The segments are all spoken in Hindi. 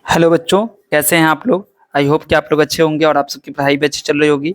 हेलो बच्चों, कैसे हैं आप लोग। आई होप कि आप लोग अच्छे होंगे और आप सबकी पढ़ाई भी अच्छी चल रही होगी।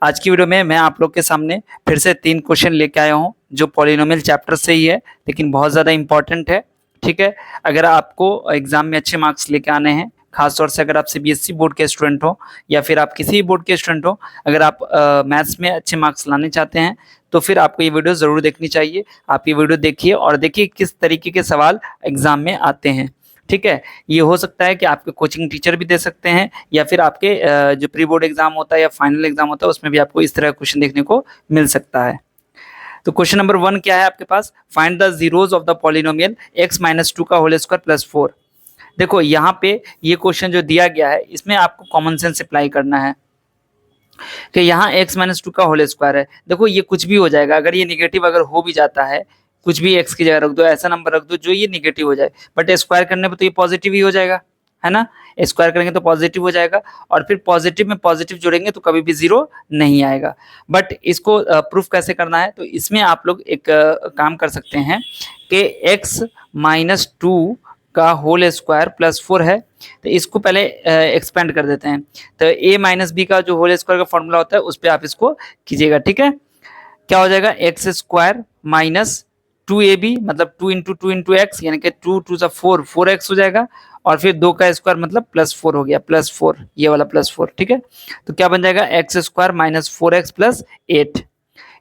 आज की वीडियो में मैं आप लोग के सामने फिर से 3 क्वेश्चन लेके आया हूं जो पॉलिनोमियल चैप्टर से ही है, लेकिन बहुत ज़्यादा इंपॉर्टेंट है। ठीक है, अगर आपको एग्जाम में अच्छे मार्क्स लेके आने हैं, खासतौर से अगर आप सीबीएसई बोर्ड के स्टूडेंट हो या फिर आप किसी भी बोर्ड के स्टूडेंट हो, अगर आप मैथ्स में अच्छे मार्क्स लाने चाहते हैं तो फिर आपको ये वीडियो ज़रूर देखनी चाहिए। आप ये वीडियो देखिए और देखिए किस तरीके के सवाल एग्जाम में आते हैं। ठीक है, ये हो सकता है कि आपके कोचिंग टीचर भी दे सकते हैं या फिर आपके जो प्री बोर्ड एग्जाम होता है या फाइनल एग्जाम होता है उसमें भी आपको इस तरह का क्वेश्चन देखने को मिल सकता है। तो क्वेश्चन नंबर 1 क्या है आपके पास, find the zeros of the polynomial x-2 का होल स्क्वायर प्लस 4। देखो यहाँ पे ये क्वेश्चन जो दिया गया है इसमें आपको कॉमन सेंस अप्लाई करना है कि यहाँ x-2 का होल स्क्वायर है। देखो ये कुछ भी हो जाएगा, अगर ये निगेटिव अगर हो भी जाता है, कुछ भी x की जगह रख दो, ऐसा नंबर रख दो जो ये निगेटिव हो जाए, बट स्क्वायर करने पर तो ये पॉजिटिव ही हो जाएगा, है ना। स्क्वायर करेंगे तो पॉजिटिव हो जाएगा और फिर पॉजिटिव में पॉजिटिव जोड़ेंगे तो कभी भी जीरो नहीं आएगा। बट इसको प्रूफ कैसे करना है, तो इसमें आप लोग एक काम कर सकते हैं कि x-2 का होल स्क्वायर प्लस 4 है, तो इसको पहले एक्सपेंड कर देते हैं। तो a-b का जो होल स्क्वायर का फॉर्मूला होता है उस पर आप इसको कीजिएगा। ठीक है, क्या हो जाएगा, एक्स स्क्वायर माइनस 2ab मतलब 2 × 2 × x, यानी कि 2 × 2 = 4, 4x हो जाएगा और फिर 2 का स्क्वायर मतलब +4 हो गया, +4 ये वाला +4। ठीक है, तो क्या बन जाएगा, x square minus 4x plus 8।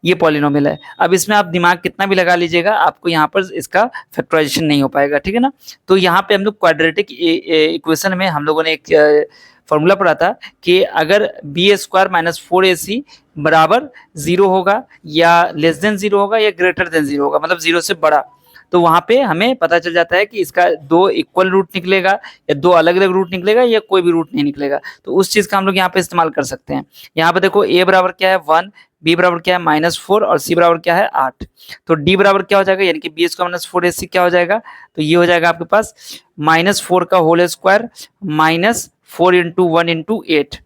ये पॉलिनोमियल है। अब इसमें आप दिमाग कितना भी लगा लीजिएगा आपको यहाँ पर इसका फैक्टराइजेशन नहीं हो पाएगा। ठीक है ना, तो यहाँ पे हम लोग क्वाड्रेटिक इक्वेशन में हम लोगों ने एक फॉर्मूला पढ़ा था कि अगर बी स्क्वायर माइनस 4ac बराबर 0 होगा या लेस देन 0 होगा या ग्रेटर देन 0 होगा, मतलब 0 से बड़ा, तो वहां पे हमें पता चल जाता है कि इसका 2 इक्वल रूट निकलेगा या 2 अलग अलग रूट निकलेगा या कोई भी रूट नहीं निकलेगा। तो उस चीज का हम लोग यहाँ पे इस्तेमाल कर सकते हैं। यहाँ पे देखो a बराबर क्या है 1, b बराबर क्या है -4 और c बराबर क्या है 8। तो d बराबर क्या हो जाएगा, यानी कि बी स्क्वायर माइनस 4ac क्या हो जाएगा, तो ये हो जाएगा आपके पास -4 का होल स्क्वायर -4 × 1 × 8।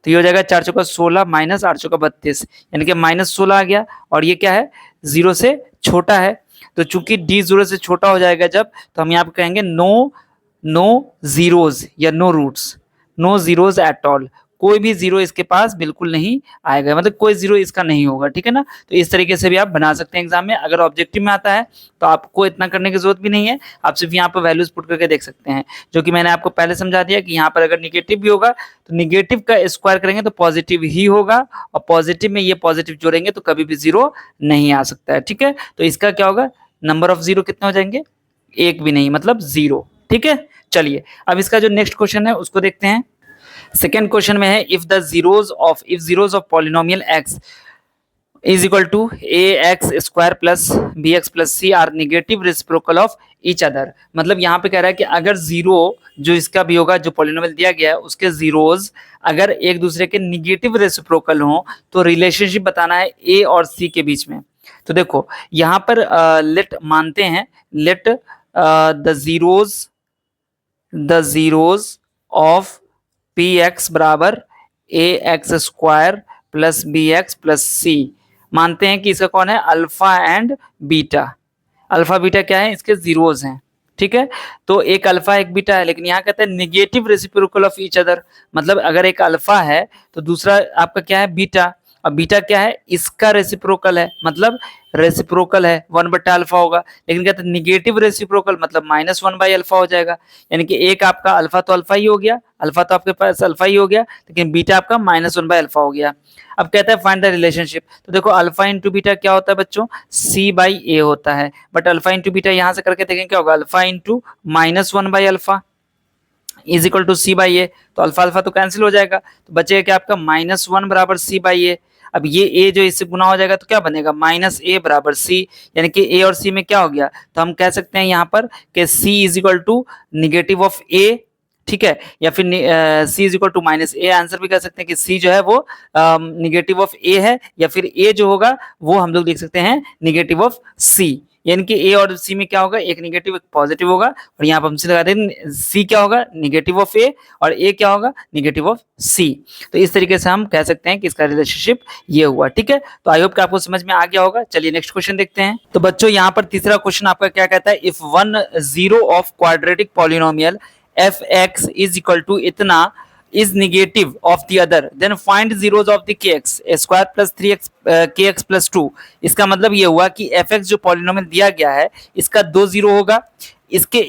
तो ये हो जाएगा 4 चौका 16 माइनस 8 चौका 32, यानी कि -16 आ गया और ये क्या है, 0 से छोटा है। तो चूंकि d 0 से छोटा हो जाएगा जब, तो हम यहाँ पे कहेंगे नो जीरोज या no roots, no zeros at all, कोई भी जीरो इसके पास बिल्कुल नहीं आएगा, मतलब कोई जीरो इसका नहीं होगा। ठीक है ना, तो इस तरीके से भी आप बना सकते हैं एग्जाम में। अगर ऑब्जेक्टिव में आता है तो आपको इतना करने की जरूरत भी नहीं है, आप सिर्फ यहाँ पर वैल्यूज पुट करके देख सकते हैं, जो कि मैंने आपको पहले समझा दिया कि यहाँ पर अगर निगेटिव भी होगा तो निगेटिव का स्क्वायर करेंगे तो पॉजिटिव ही होगा और पॉजिटिव में ये पॉजिटिव जोड़ेंगे तो कभी भी जीरो नहीं आ सकता है। ठीक है, तो इसका क्या होगा, नंबर ऑफ जीरो कितने हो जाएंगे, एक भी नहीं, मतलब 0। ठीक है, चलिए अब इसका जो नेक्स्ट क्वेश्चन है उसको देखते हैं। सेकेंड क्वेश्चन में है if zeros of polynomial x is equal to ax² plus bx plus c are negative reciprocal of each other. मतलब यहाँ पे कह रहा है कि अगर जीरो जो इसका भी होगा, जो पॉलिनोमियल दिया गया है उसके जीरोज अगर एक दूसरे के निगेटिव रेसिप्रोकल हो तो रिलेशनशिप बताना है a और c के बीच में। तो देखो यहाँ पर लेट मानते हैं, let the zeros of px बराबर ax² plus bx plus c, मानते हैं कि इसका कौन है, alpha and beta. Alpha beta क्या है, इसके जीरोज हैं। ठीक है, तो एक अल्फा एक बीटा है, लेकिन यहाँ कहते हैं negative reciprocal of each other, मतलब अगर एक अल्फा है तो दूसरा आपका क्या है, बीटा, और बीटा क्या है, इसका रेसिप्रोकल है, मतलब रेसिप्रोकल है 1/अल्फा होगा। लेकिन कहते हैं निगेटिव रेसिप्रोकल मतलब -1/अल्फा हो जाएगा, यानी कि एक आपका अल्फा तो अल्फा ही हो गया, अल्फा तो आपके पास अल्फा ही हो गया, लेकिन बीटा आपका -1/अल्फा हो गया। अब कहता है फाइंड द रिलेशनशिप, तो देखो अल्फा इंटू बीटा क्या होता है बच्चों, c/a होता है, बट अल्फा इंटू बीटा यहाँ से करके देखें क्या होगा, अल्फा इंटू -1/अल्फा इज इक्वल टू c/a, तो अल्फा अल्फा तो कैंसिल हो जाएगा, तो बचेगा क्या आपका -1 बराबर c/a। अब ये a जो इससे गुना हो जाएगा तो क्या बनेगा, -a बराबर c, यानी कि a और c में क्या हो गया, तो हम कह सकते हैं यहाँ पर कि c is equal to negative of a। ठीक है, या फिर c is equal to -a, answer भी कह सकते हैं कि c जो है वो निगेटिव ऑफ a है, या फिर a जो होगा वो हम लोग देख सकते हैं निगेटिव ऑफ c, यानी कि a और c में क्या होगा, एक निगेटिव एक पॉजिटिव होगा, और यहाँ पर हमसे लगा दें c क्या होगा, निगेटिव ऑफ a, और a क्या होगा, निगेटिव ऑफ c। तो इस तरीके से हम कह सकते हैं कि इसका रिलेशनशिप ये हुआ। ठीक है, तो आई होप कि आपको समझ में आ गया होगा। चलिए नेक्स्ट क्वेश्चन देखते हैं। तो बच्चों यहाँ पर तीसरा क्वेश्चन आपका क्या कहता है, if one zero of quadratic polynomial F X is equal to इतना is negative of the other, then find zeros of the kx square plus 3x kx plus 2। इसका मतलब ये हुआ कि fx जो पॉलिनोमियल दिया गया है इसका 2 जीरो होगा, इसका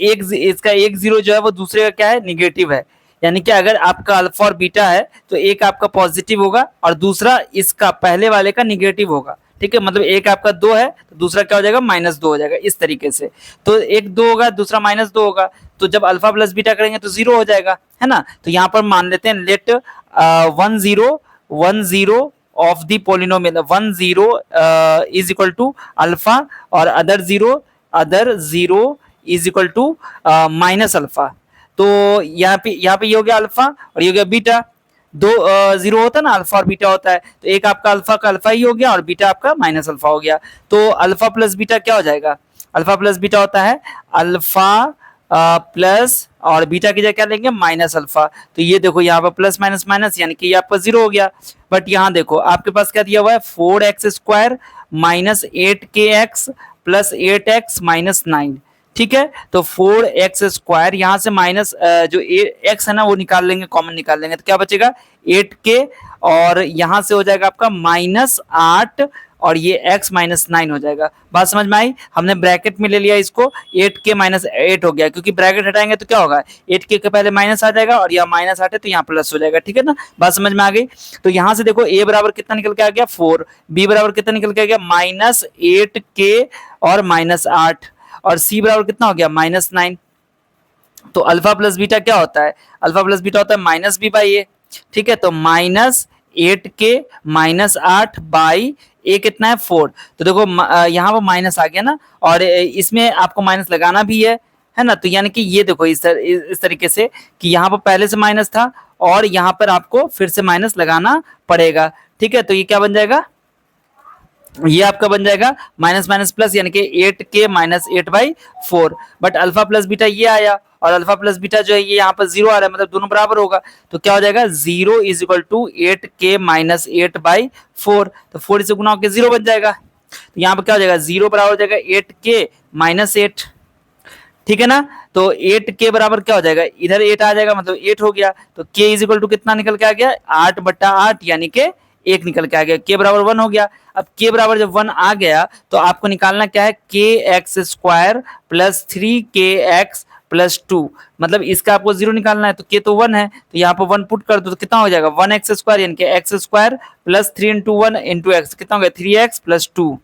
एक जीरो जो है वो दूसरे का क्या है, निगेटिव है। यानी कि अगर आपका अल्फा और बीटा है तो एक आपका पॉजिटिव होगा और दूसरा इसका पहले वाले का निगेटिव होगा। ठीक है, मतलब एक आपका 2 है तो दूसरा क्या हो जाएगा, -2 हो जाएगा। इस तरीके से तो एक 2 होगा, दूसरा -2 होगा, तो जब अल्फा प्लस बीटा करेंगे तो 0 हो जाएगा, है ना। तो यहाँ पर मान लेते हैं let 1 0 of the polynomial 1 0 is equal to alpha और other zero is equal to minus alpha. तो यहाँ पे ये हो गया अल्फा और ये हो गया बीटा। दो जीरो होता है ना, अल्फा और बीटा होता है, तो एक आपका अल्फा का अल्फा ही हो गया और बीटा आपका माइनस अल्फा हो गया। तो अल्फा प्लस बीटा क्या हो जाएगा, अल्फा प्लस बीटा होता है अल्फा प्लस और बीटा की जगह क्या लेंगे, माइनस अल्फा। तो ये देखो यहाँ पर प्लस माइनस माइनस यानी कि ये आपका 0 हो गया। बट यहाँ देखो आपके पास क्या दिया हुआ है, 4x square minus 8kx plus 8x minus 9। ठीक है, तो 4x स्क्वायर यहाँ से माइनस जो x है ना वो निकाल लेंगे, कॉमन निकाल लेंगे, तो क्या बचेगा 8k और यहाँ से हो जाएगा आपका -8 और ये x माइनस 9 हो जाएगा। बात समझ में आई। हमने ब्रैकेट में ले लिया इसको, 8k माइनस 8 हो गया, क्योंकि ब्रैकेट हटाएंगे तो क्या होगा, 8k के पहले माइनस आ जाएगा और यहाँ -8 है तो यहाँ प्लस हो जाएगा। ठीक है ना, बात समझ में आ गई। तो यहाँ से देखो a बराबर कितना निकल के आ गया 4, b बराबर कितना निकल के आ गया -8k और -8 और c बराबर कितना हो गया -9। तो अल्फा प्लस बीटा क्या होता है, अल्फा प्लस बीटा होता है -b/a। ठीक है, तो -8k -8 बाई a कितना है 4। तो देखो यहाँ पर माइनस आ गया ना, और इसमें आपको माइनस लगाना भी है ना। तो यानी कि ये देखो इस तरीके से कि यहाँ पर पहले से माइनस था और यहाँ पर आपको फिर से माइनस लगाना पड़ेगा। ठीक है, तो ये क्या बन जाएगा, ये आपका बन जाएगा माइनस माइनस प्लस यानी कि 8k -8/4। But alpha plus beta ये आया और अल्फा प्लस बीटा जो है ये यहाँ पर 0 आ रहा है, मतलब दोनों बराबर होगा। तो क्या हो जाएगा 0 इज इक्वल टू 8k -8/4। तो 4 से गुना होकर 0 बन जाएगा। तो यहाँ पर क्या हो जाएगा 0 बराबर हो जाएगा 8k -8। ठीक है ना, तो 8k बराबर क्या हो जाएगा, इधर 8 आ जाएगा मतलब 8 हो गया। तो k इज इक्वल टू कितना निकल के आ गया 8/8 यानी कि 1 निकल के आ गया। k बराबर 1 हो गया। अब k बराबर जब 1 आ गया तो आपको निकालना क्या है, kx square plus 3kx plus 2, मतलब इसका आपको 0 निकालना है। तो k तो 1 है तो यहाँ पर 1 पुट कर दो तो कितना हो जाएगा 1x स्क्वायर यानी कि x स्क्वायर प्लस 3 × 1 × x कितना हो गया 3x प्लस 2।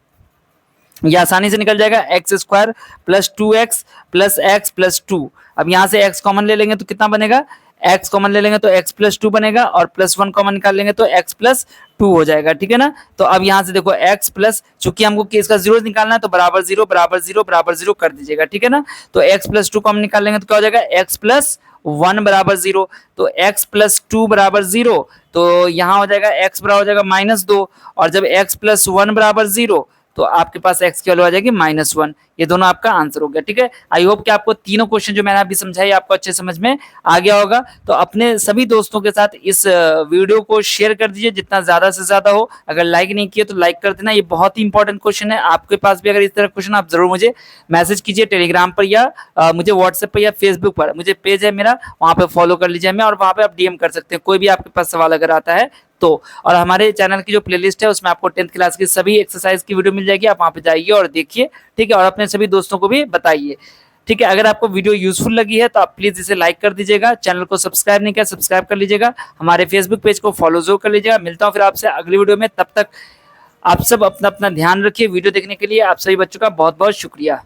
ये आसानी से निकल जाएगा x square plus 2x plus x plus 2। अब यहाँ से x कॉमन ले लेंगे तो कितना बनेगा, x कॉमन ले लेंगे तो x प्लस 2 बनेगा और प्लस 1 कॉमन निकाल लेंगे तो x प्लस 2 हो जाएगा। ठीक है ना, तो अब यहाँ से देखो x प्लस, चूंकि हमको इसका 0 निकालना है तो बराबर 0 बराबर 0 बराबर 0 कर दीजिएगा। ठीक है ना, तो x प्लस 2 कॉमन निकाल लेंगे तो क्या हो जाएगा x प्लस 1 बराबर 0। तो x प्लस 2 बराबर 0, तो यहाँ हो जाएगा x बराबर हो जाएगा -2 और जब x प्लस 1 बराबर 0 तो आपके पास x की वैल्यू आ जाएगी -1। ये दोनों आपका आंसर हो गया। ठीक है, आई होप कि आपको तीनों क्वेश्चन जो मैंने अभी समझाई आपको अच्छे समझ में आ गया होगा। तो अपने सभी दोस्तों के साथ इस वीडियो को शेयर कर दीजिए जितना ज्यादा से ज्यादा हो। अगर लाइक नहीं किया तो लाइक कर देना, ये बहुत ही इंपॉर्टेंट क्वेश्चन है। आपके पास भी अगर इस तरह क्वेश्चन आप जरूर मुझे मैसेज कीजिए टेलीग्राम पर या मुझे व्हाट्सएप पर या फेसबुक पर, मुझे पेज है मेरा, वहाँ पे फॉलो कर लीजिए हमें और वहाँ पे आप डीएम कर सकते हैं कोई भी आपके पास सवाल अगर आता है तो। और हमारे चैनल की जो प्लेलिस्ट है उसमें आपको 10th क्लास की सभी एक्सरसाइज की वीडियो मिल जाएगी, आप वहाँ पे जाइए और देखिए। ठीक है, और अपने सभी दोस्तों को भी बताइए। ठीक है, अगर आपको वीडियो यूजफुल लगी है तो आप प्लीज इसे लाइक कर दीजिएगा, चैनल को सब्सक्राइब नहीं किया सब्सक्राइब कर लीजिएगा, हमारे फेसबुक पेज को फॉलो जरूर कर लीजिएगा। मिलता हूँ फिर आपसे अगली वीडियो में, तब तक आप सब अपना ध्यान रखिए। वीडियो देखने के लिए आप सभी बच्चों का बहुत बहुत शुक्रिया।